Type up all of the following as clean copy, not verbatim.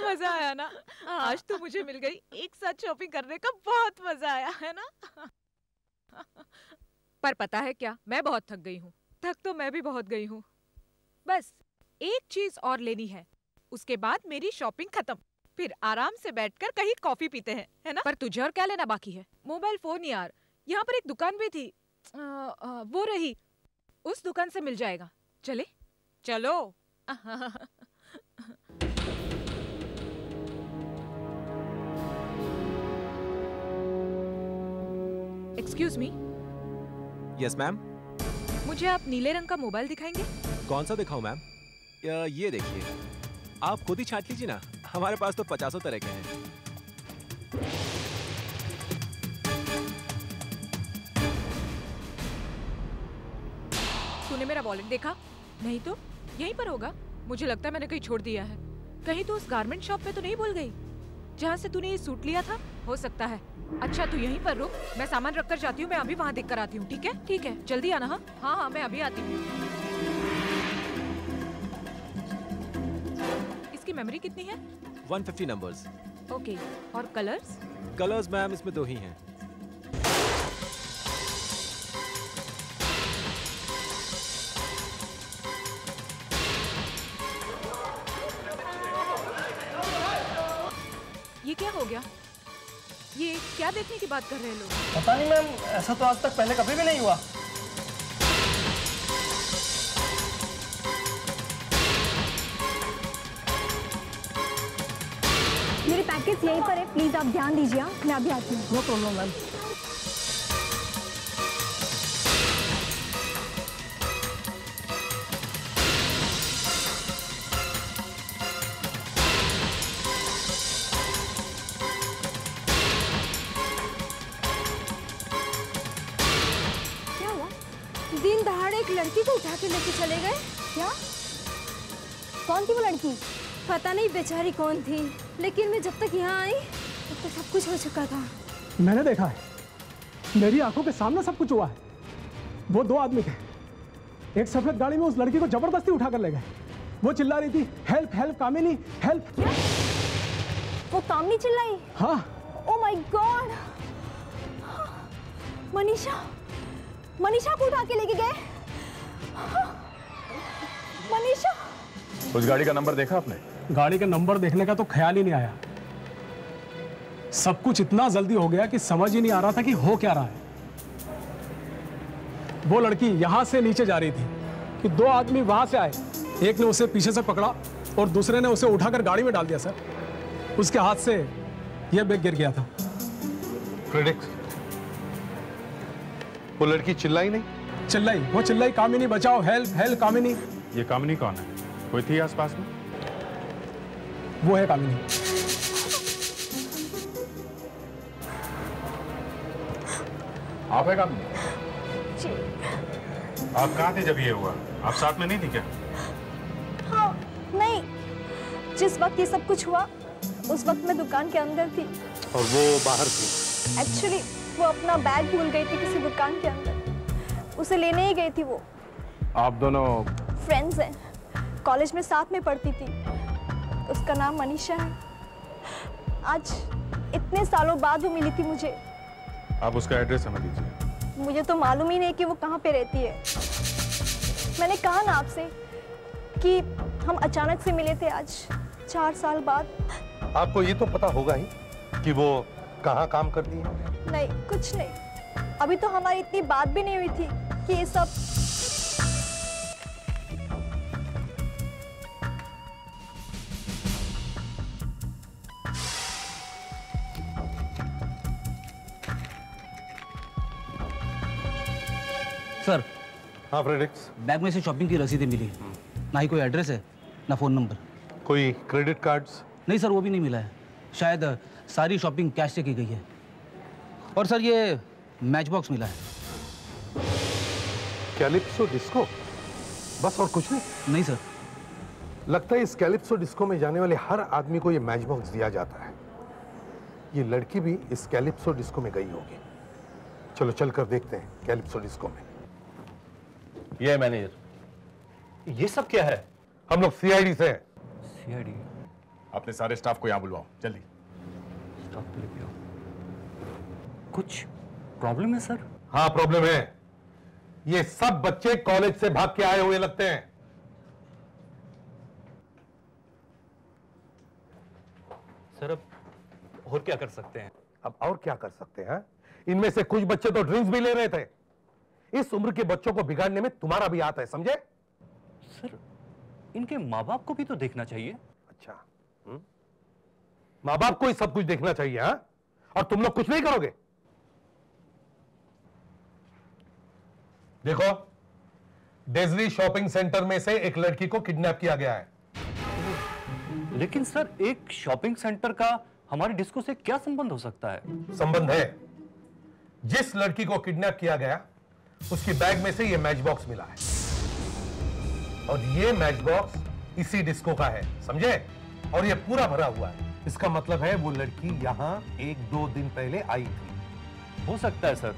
मजा आया ना? आज तो मुझे मिल गई, एक साथ शॉपिंग करने का बहुत मजा आया है ना? पर पता है क्या, मैं बहुत थक गई हूँ। थक तो मैं भी बहुत गई हूँ। बस एक चीज और लेनी है, उसके बाद मेरी शॉपिंग खत्म। फिर आराम से बैठकर कहीं कॉफी पीते हैं, है ना? पर तुझे और क्या लेना बाकी है? मोबाइल फोन यार, यहाँ पर एक दुकान भी थी। वो रही, उस दुकान से मिल जाएगा। चले? चलो। Excuse me. Yes ma'am. मुझे आप नीले रंग का मोबाइल दिखाएंगे? कौन सा दिखाऊं मैम? ये देखिए, आप खुद ही छांट लीजिए ना, हमारे पास तो 50 तरह के हैं। तूने मेरा वॉलेट देखा? नहीं तो यहीं पर होगा। मुझे लगता है मैंने कहीं छोड़ दिया है। कहीं तो उस गारमेंट शॉप में तो नहीं भूल गई जहाँ से तूने ये सूट लिया था? हो सकता है। अच्छा तू यहीं पर रुक, मैं सामान रख कर जाती हूँ। मैं अभी वहाँ देख कर आती हूँ। ठीक है? ठीक है, जल्दी आना। हाँ हाँ हाँ, मैं अभी आती हूँ। इसकी मेमोरी कितनी है? 150 नंबर्स। ओके, और कलर्स? कलर्स मैम इसमें 2 ही हैं। ये क्या हो गया? ये क्या देखने की बात कर रहे हैं लोग? पता नहीं मैम, ऐसा तो आज तक पहले कभी भी नहीं हुआ। मेरे पैकेज यहीं पर है, प्लीज आप ध्यान दीजिए। मैं अभी आती हूँ। No problem ma'am. दिन दहाड़े एक लड़की को उठा के लेके चले गए। क्या? कौन थी वो लड़की? पता नहीं बेचारी कौन थी, लेकिन मैं जब तक यहाँ आई तब तक सब कुछ हो चुका था। मैंने देखा है, मेरी आंखों के सामने सब कुछ हुआ है। वो 2 आदमी थे, एक सफेद गाड़ी में उस लड़की को जबरदस्ती उठा कर ले गए। वो चिल्ला रही थी, हेल्प हेल्प कामिनी हेल्प। क्या? वो कामिनी चिल्लाई? हाँ। Oh my God! Manisha, Manisha को उठा के लेके गए। मनीषा। उस गाड़ी का नंबर देखा आपने? गाड़ी का नंबर देखने का तो ख्याल ही नहीं आया। सब कुछ इतना जल्दी हो गया कि समझ ही नहीं आ रहा था कि हो क्या रहा है। वो लड़की यहां से नीचे जा रही थी कि 2 आदमी वहां से आए। एक ने उसे पीछे से पकड़ा और दूसरे ने उसे उठाकर गाड़ी में डाल दिया। सर, उसके हाथ से यह बैग गिर गया था। प्रेडिक्ट, वो लड़की चिल्लाई नहीं? चिल्लाई, वो चिल्लाई, कामिनी बचाओ, हेल्प हेल्प कामिनी। ये कामिनी कौन है? कोई थी आसपास में? वो है कामिनी। आप है कामिनी? जी। आप कहाँ थे जब ये हुआ? आप साथ में नहीं थी क्या? हाँ, नहीं, जिस वक्त ये सब कुछ हुआ उस वक्त मैं दुकान के अंदर थी। और वो बाहर थी? एक्चुअली वो अपना बैग भूल गई थी किसी दुकान के अंदर, उसे लेने ही गई थी। वो आप दोनों फ्रेंड्स हैं, कॉलेज में साथ में पढ़ती थी। उसका नाम मनीषा है। आज इतने सालों बाद वो मिली थी मुझे। आप उसका एड्रेस हमें दीजिए। मुझे तो मालूम ही नहीं कि वो कहाँ पे रहती है। मैंने कहा ना आपसे कि हम अचानक से मिले थे आज 4 साल बाद। आपको ये तो पता होगा ही कि वो कहाँ काम करती है? नहीं, कुछ नहीं। अभी तो हमारी इतनी बात भी नहीं हुई थी कि ये सब। सर। हाँ फ्रेडिक्स। बैग में से शॉपिंग की रसीदें मिली, ना ही कोई एड्रेस है ना फोन नंबर। कोई क्रेडिट कार्ड्स? नहीं सर, वो भी नहीं मिला है। शायद सारी शॉपिंग कैश से की गई है। और सर ये मैच बॉक्स मिला है। Calypso disco? बस और कुछ नहीं? नहीं सर। लगता है इस कैलिप्सो डिस्को में जाने वाले हर आदमी को ये मैच बॉक्स दिया जाता है। ये लड़की भी इस कैलिप्सो डिस्को में गई होगी। चलो चलकर देखते हैं कैलिप्सो डिस्को में। ये मैनेजर, ये सब क्या है? हम लोग सीआईडी से हैं। सीआईडी? अपने सारे स्टाफ को यहाँ बुलवाओ जल्दी। स्टाफ को लेके आओ। कुछ प्रॉब्लम है सर? हाँ प्रॉब्लम है। ये सब बच्चे कॉलेज से भाग के आए हुए लगते हैं। सर अब और क्या कर सकते हैं? अब और क्या कर सकते हैं? इनमें से कुछ बच्चे तो ड्रिंक्स भी ले रहे थे। इस उम्र के बच्चों को बिगाड़ने में तुम्हारा भी हाथ है, समझे? सर इनके माँ बाप को भी तो देखना चाहिए। अच्छा, माँ बाप को ही सब कुछ देखना चाहिए, हाँ? और तुम लोग कुछ नहीं करोगे? देखो, डेजली शॉपिंग सेंटर में से एक लड़की को किडनैप किया गया है। लेकिन सर एक शॉपिंग सेंटर का हमारे डिस्को से क्या संबंध हो सकता है? संबंध है। जिस लड़की को किडनैप किया गया उसकी बैग में से ये मैच बॉक्स मिला है, और ये मैच बॉक्स इसी डिस्को का है, समझे? और ये पूरा भरा हुआ है। इसका मतलब है वो लड़की यहां 1-2 दिन पहले आई थी। हो सकता है सर।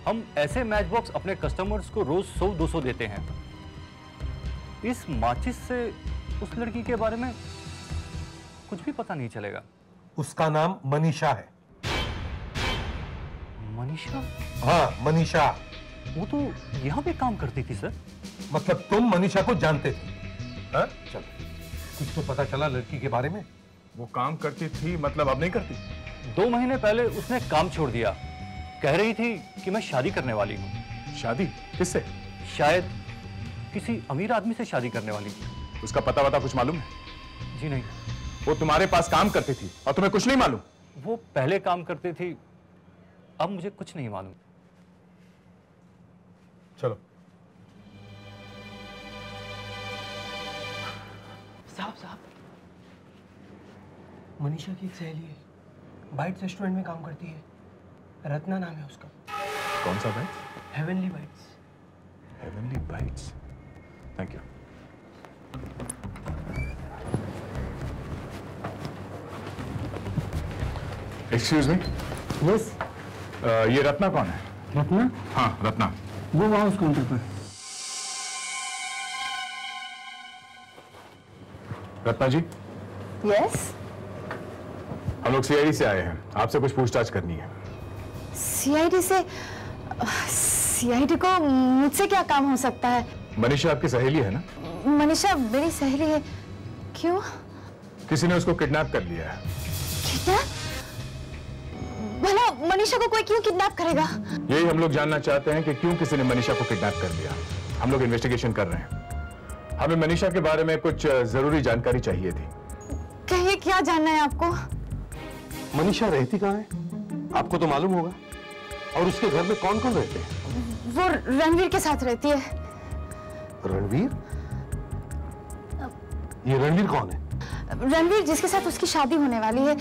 हम ऐसे मैच बॉक्स अपने कस्टमर्स को रोज 100-200 देते हैं। इस माचिस से उस लड़की के बारे में कुछ भी पता नहीं चलेगा। उसका नाम मनीषा है। मनीषा? हाँ, मनीषा। वो तो यहाँ पे काम करती थी सर। मतलब तुम मनीषा को जानते थे? हाँ? चलो, कुछ तो पता चला लड़की के बारे में? वो काम करती थी मतलब अब नहीं करती? 2 महीने पहले उसने काम छोड़ दिया। कह रही थी कि मैं शादी करने वाली हूँ। शादी? किससे? शायद किसी अमीर आदमी से शादी करने वाली। उसका पता वता कुछ मालूम है? जी नहीं। वो तुम्हारे पास काम करती थी और तुम्हें कुछ नहीं मालूम? वो पहले काम करती थी, अब मुझे कुछ नहीं मालूम। चलो। साहब, मनीषा की एक सहेली है, बाइट्स रेस्टोरेंट में काम करती है। रत्ना नाम है उसका। कौन सा bite? Heavenly bites. Heavenly bites. Thank you. Excuse me. Yes. ये रत्ना कौन है? रत्ना? हाँ रत्ना। वो वहां उस काउंटर पर। रत्ना जी। यस। हम लोग सीआईडी से आए हैं, आपसे कुछ पूछताछ करनी है। सीआईडी से? सीआईडी को मुझसे क्या काम हो सकता है? मनीषा आपकी सहेली है ना? मनीषा मेरी सहेली है। क्यों? किसी ने उसको किडनैप कर लिया है। किडनैप? भला मनीषा को कोई क्यों किडनैप करेगा? यही हम लोग जानना चाहते हैं कि क्यों किसी ने मनीषा को किडनैप कर लिया। हम लोग इन्वेस्टिगेशन कर रहे हैं। हमें मनीषा के बारे में कुछ जरूरी जानकारी चाहिए थी। कहिए, क्या जानना है आपको? मनीषा रहती कहाँ है? आपको तो मालूम होगा। और उसके घर में कौन कौन रहते हैं? वो रणवीर के साथ रहती है। रणवीर? ये रणवीर कौन है? रणवीर जिसके साथ उसकी शादी होने वाली है।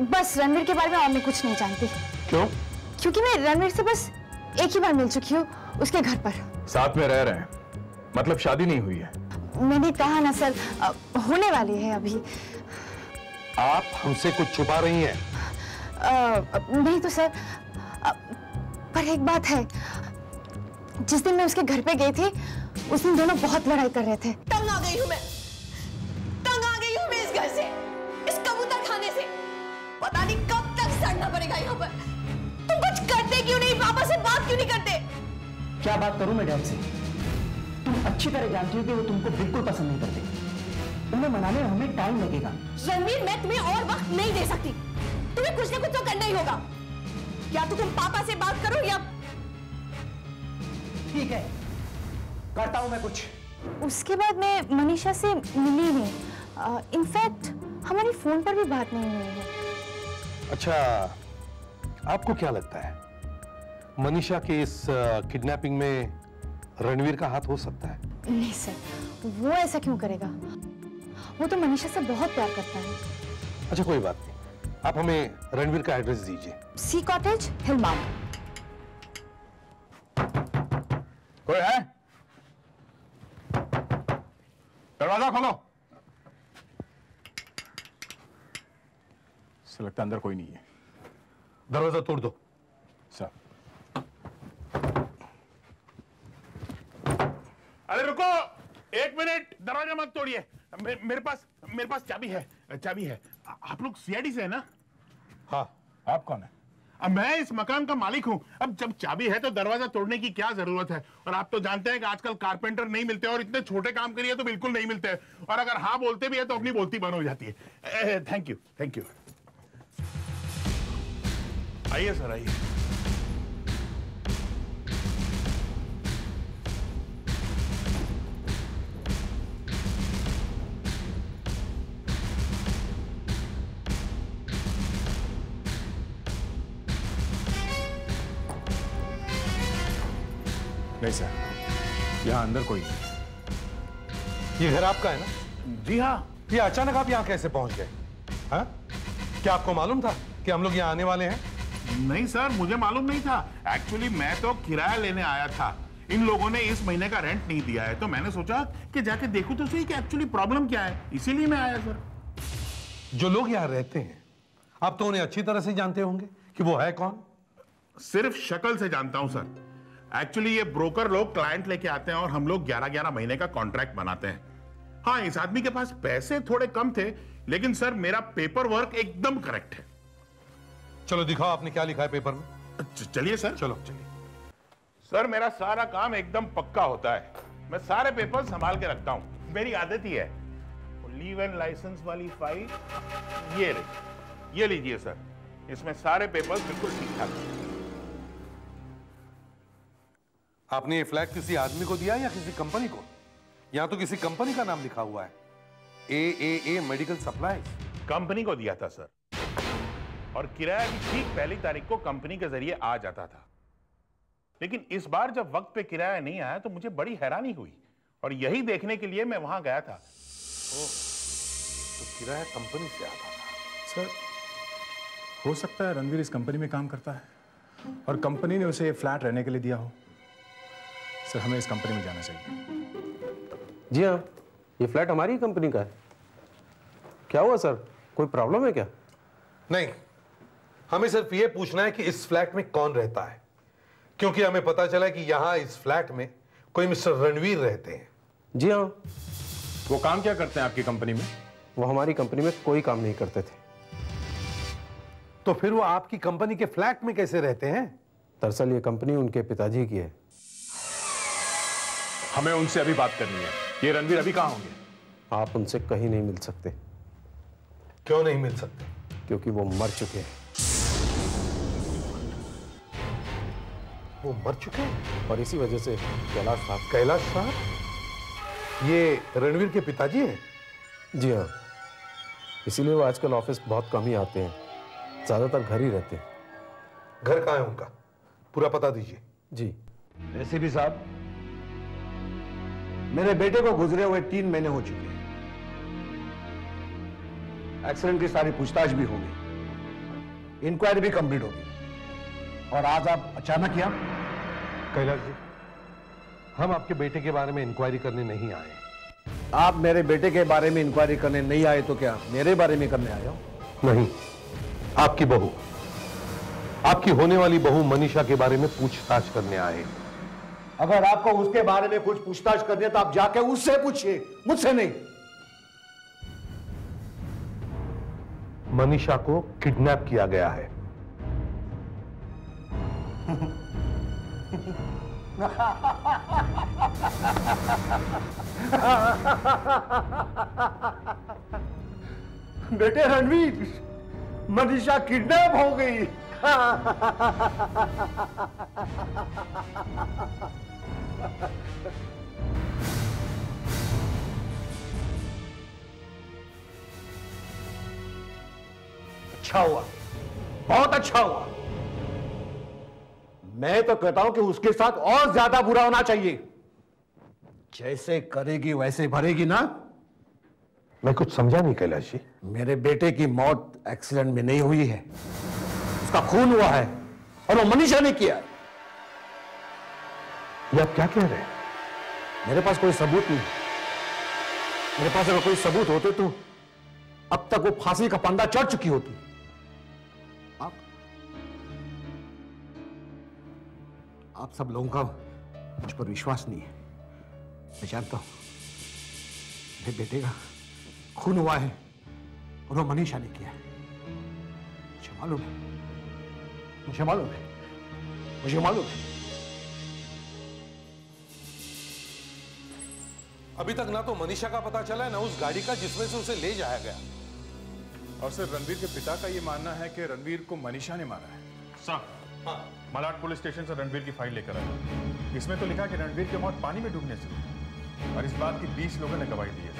बस रणवीर के बारे में और मैं कुछ नहीं जानती। क्यों? क्योंकि मैं रणवीर से बस एक ही बार मिल चुकी हूँ, उसके घर पर। साथ में रह रहे हैं, मतलब शादी नहीं हुई है? मैंने कहा ना सर, होने वाली है अभी। आप हमसे कुछ छुपा रही हैं? नहीं तो सर, पर एक बात है, जिस दिन मैं उसके घर पे गई थी उस दिन दोनों बहुत लड़ाई कर रहे थे। तंग आ गई हूँ मैं, तंग आ गई हूँ मैं इस घर से, इस कबूतर खाने से। पता नहीं कब तक सड़ना पड़ेगा यहाँ पर। तुम कुछ करते क्यों नहीं? पापा से बात क्यों नहीं करते? क्या बात करूं मैं डैड से? तुम अच्छी तरह जानती हो कि वो तुमको बिल्कुल पसंद नहीं करते। उन्हें मनाने में हमें टाइम लगेगा। रणवीर, मैं तुम्हें और वक्त नहीं दे सकती। तुम्हें कुछ ना कुछ तो करना ही होगा। या तो तुम पापा से बात करो या... ठीक है, करता हूं मैं कुछ। उसके बाद मैं मनीषा से मिली नहीं। इनफैक्ट हमारी फोन पर भी बात नहीं हुई है। अच्छा, आपको क्या लगता है मनीषा के इस किडनैपिंग में रणवीर का हाथ हो सकता है? नहीं सर, वो ऐसा क्यों करेगा? वो तो मनीषा से बहुत प्यार करता है। अच्छा कोई बात नहीं, आप हमें रणवीर का एड्रेस दीजिए। सी कॉटेज, हिलमार्ट। कोई है? दरवाजा खोलो। से लगता अंदर कोई नहीं है। दरवाजा तोड़ दो। सर। अरे रुको, 1 मिनट, दरवाजा मत तोड़िए। मेरे पास चाबी है। चाबी है। आप लोग सीआईडी से है ना? हाँ। आप कौन है? अब मैं इस मकान का मालिक हूं। अब जब चाबी है तो दरवाजा तोड़ने की क्या जरूरत है? और आप तो जानते हैं कि आजकल कारपेंटर नहीं मिलते, और इतने छोटे काम करिए तो बिल्कुल नहीं मिलते, और अगर हाँ बोलते भी है तो अपनी बोलती बंद हो जाती है। Thank you, thank you. आइए सर, आइए। नहीं सर, यहाँ अंदर कोई नहीं। ये घर आपका है ना? जी हाँ। ये अचानक आप यहाँ कैसे पहुंच गए? हाँ? क्या आपको मालूम था कि हम लोग यहाँ आने वाले हैं? नहीं सर, मुझे मालूम नहीं था। एक्चुअली मैं तो किराया लेने आया था। इन लोगों ने इस महीने का रेंट नहीं दिया है, तो मैंने सोचा कि जाके देखूं तो सही कि एक्चुअली प्रॉब्लम क्या है, इसीलिए मैं आया सर। जो लोग यहाँ रहते हैं, आप तो उन्हें अच्छी तरह से जानते होंगे कि वो है कौन? सिर्फ शक्ल से जानता हूं सर। एक्चुअली ये ब्रोकर लोग क्लाइंट लेके आते हैं और हम लोग 11-11 महीने का कॉन्ट्रैक्ट बनाते हैं। हाँ, इस आदमी के पास पैसे थोड़े कम थे, लेकिन सर मेरा पेपर वर्क एकदम करेक्ट है। चलो दिखाओ आपने क्या लिखा है पेपर में। चलिए सर। चलो चलिए। सर मेरा सारा काम एकदम पक्का होता है। मैं सारे पेपर संभाल के रखता हूं, मेरी आदत ही है। लीव एंड लाइसेंस वाली फाइल ये रही, ये लीजिए सर। इसमें सारे पेपर्स बिल्कुल ठीक ठाक हैं। आपने ये फ्लैट किसी आदमी को दिया या किसी कंपनी को? यहां तो किसी कंपनी का नाम लिखा हुआ है, AAA मेडिकल सप्लाई। कंपनी को दिया था सर, और किराया भी ठीक पहली तारीख को कंपनी के जरिए आ जाता था। लेकिन इस बार जब वक्त पे किराया नहीं आया तो मुझे बड़ी हैरानी हुई, और यही देखने के लिए मैं वहां गया था। तो किराया कंपनी से आता था? सर, हो सकता है रणवीर इस कंपनी में काम करता है और कंपनी ने उसे ये फ्लैट रहने के लिए दिया हो। सर, हमें इस कंपनी में जाना चाहिए। जी हाँ, ये फ्लैट हमारी कंपनी का है। क्या हुआ सर, कोई प्रॉब्लम है क्या? नहीं, हमें सिर्फ ये पूछना है कि इस फ्लैट में कौन रहता है, क्योंकि हमें पता चला कि यहां इस फ्लैट में कोई मिस्टर रणवीर रहते हैं। जी हाँ। वो काम क्या करते हैं आपकी कंपनी में? वो हमारी कंपनी में कोई काम नहीं करते थे। तो फिर वो आपकी कंपनी के फ्लैट में कैसे रहते हैं? दरअसल ये कंपनी उनके पिताजी की है। हमें उनसे अभी बात करनी है। ये रणवीर अभी कहाँ होंगे? आप उनसे कहीं नहीं मिल सकते। क्यों नहीं मिल सकते? क्योंकि वो मर चुके हैं। वो मर चुके हैं? और इसी वजह से कैलाश साहब। कैलाश साहब ये रणवीर के पिताजी हैं? जी हाँ, इसीलिए वो आजकल ऑफिस बहुत कम ही आते हैं, ज्यादातर घर ही रहते हैं। घर कहाँ है उनका? पूरा पता दीजिए। जी। एसीपी साहब, मेरे बेटे को गुजरे हुए 3 महीने हो चुके हैं। एक्सीडेंट की सारी पूछताछ भी होगी, इंक्वायरी भी कंप्लीट होगी, और आज आप अचानक यहाँ? कैलाश जी, हम आपके बेटे के बारे में इंक्वायरी करने नहीं आए। आप मेरे बेटे के बारे में इंक्वायरी करने नहीं आए तो क्या मेरे बारे में करने आए हो? नहीं, आपकी बहू, आपकी होने वाली बहू मनीषा के बारे में पूछताछ करने आए। अगर आपको उसके बारे में कुछ पूछताछ करनी है तो आप जाके उससे पूछिए, मुझसे नहीं। मनीषा को किडनैप किया गया है। बेटे रणवीर, मनीषा किडनैप हो गई। अच्छा हुआ, बहुत अच्छा हुआ। मैं तो कहता हूं कि उसके साथ और ज्यादा बुरा होना चाहिए। जैसे करेगी वैसे भरेगी ना। मैं कुछ समझा नहीं कैलाश जी। मेरे बेटे की मौत एक्सीडेंट में नहीं हुई है, उसका खून हुआ है, और वो मनीषा ने किया है। ये आप क्या कह रहे हैं? मेरे पास कोई सबूत नहीं। मेरे पास अगर कोई सबूत होते तो अब तक वो फांसी का फंदा चढ़ चुकी होती। आप सब लोगों का मुझ पर विश्वास नहीं है। मैं जानता हूं मेरे बेटे का खून हुआ है, और वो मनीषा ने किया है। मुझे मालूम है, मुझे मालूम है, मुझे मालूम है। अभी तक ना तो मनीषा का पता चला है ना उस गाड़ी का जिसमें से उसे ले जाया गया। और सर रणवीर के पिता का ये मानना है कि रणवीर को मनीषा ने मारा है। सर, मलाड पुलिस स्टेशन से रणवीर की फाइल लेकर आया। इसमें तो लिखा कि रणवीर की मौत पानी में डूबने से हुई और इस बात की 20 लोगों ने गवाही दी है।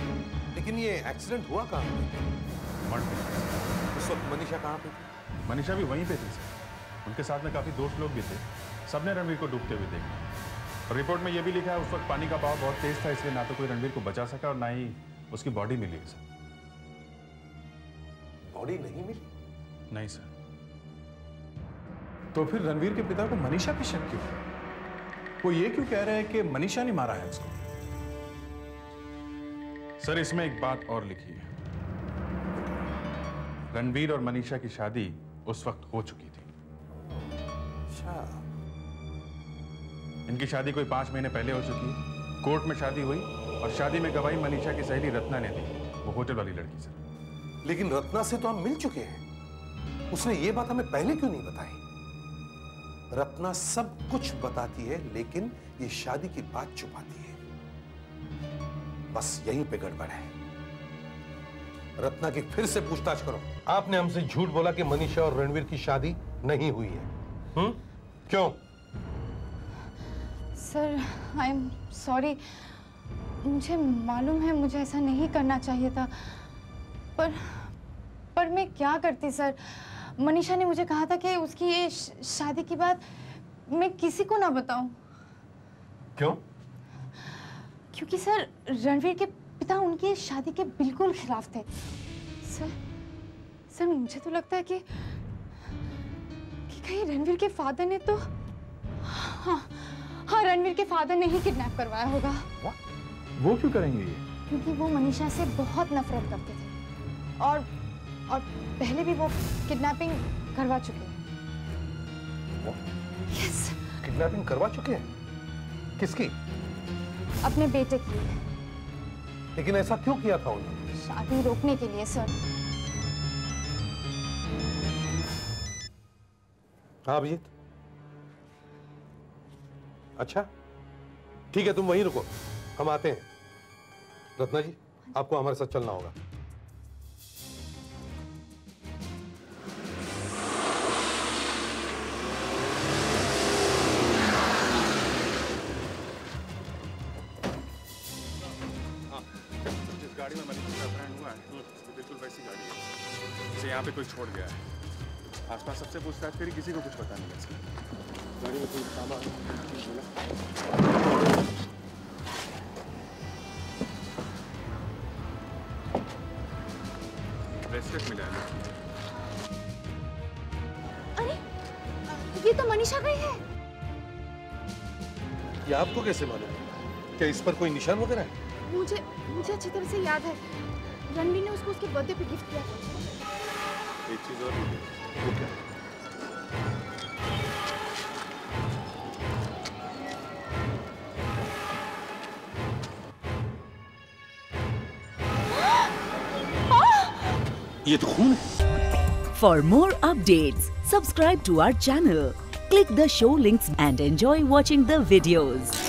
लेकिन ये एक्सीडेंट हुआ कहाँ पे? मर्ड पे। उस वक्त मनीषा कहाँ पे थी? मनीषा भी वहीं पे थी सर। उनके साथ में काफी दोस्त लोग भी थे। सबने रणवीर को डूबते हुए देखा। और रिपोर्ट में यह भी लिखा है उस वक्त पानी का बहाव बहुत तेज था, इसलिए ना तो कोई रणवीर को बचा सका और ना ही उसकी बॉडी मिली है सर। बॉडी नहीं मिली? नहीं सर। तो फिर रणवीर के पिता को मनीषा पे शक क्यों? वो ये क्यों कह रहे हैं कि मनीषा ने मारा है उसको? सर इसमें एक बात और लिखी है। रणवीर और मनीषा की शादी उस वक्त हो चुकी थी। अच्छा। इनकी शादी कोई 5 महीने पहले हो चुकी है। कोर्ट में शादी हुई और शादी में गवाही मनीषा की सहेली रत्ना ने दी, वो होटल वाली लड़की सर। लेकिन रत्ना से तो हम मिल चुके हैं। उसने ये बात हमें पहले क्यों नहीं बताई? रत्ना सब कुछ बताती है लेकिन ये शादी की बात छुपाती है। बस यहीं पे गड़बड़ है। रत्ना की फिर से पूछताछ करो। आपने हमसे झूठ बोला कि मनीषा और रणवीर की शादी नहीं हुई है। क्यों? सर आई एम सॉरी, मुझे मालूम है मुझे ऐसा नहीं करना चाहिए था, पर मैं क्या करती सर। मनीषा ने मुझे कहा था कि उसकी ये शादी की बात मैं किसी को ना बताऊं। क्यों? क्योंकि सर रणवीर के पिता उनकी शादी के बिल्कुल खिलाफ थे। सर मुझे तो लगता है कि कहीं रणवीर के फादर ने तो हाँ रणवीर के फादर ने ही किडनैप करवाया होगा। वो क्यों करेंगे ये? क्योंकि वो मनीषा से बहुत नफरत करते थे और पहले भी वो किडनैपिंग करवा चुके हैं। यस। किडनैपिंग करवा चुके हैं? किसकी? अपने बेटे की। लेकिन ऐसा क्यों किया था उन्होंने? शादी रोकने के लिए सर। हाँ अभिजीत। अच्छा ठीक है, तुम वहीं रुको, हम आते हैं। रत्ना जी आपको हमारे साथ चलना होगा। गाड़ी में मनीषा का अपहरण हुआ है, तो बिल्कुल वैसी गाड़ी है। इसे यहाँ पे कोई छोड़ गया है। आसपास सबसे पूछताछ करी, किसी को कुछ पता नहीं है। गाड़ी में कोई सामान ब्रेसलेट मिला है। अरे ये तो मनीषा का ही है। ये आपको कैसे मालूम? क्या इस पर कोई निशान वगैरह है? मुझे अच्छी तरह से याद है, रणवीर ने उसको उसके बर्थडे पे गिफ्ट किया था। एक चीज और वो क्या? ये तो खून है। For more updates, subscribe to our channel, click the show links and enjoy watching the videos.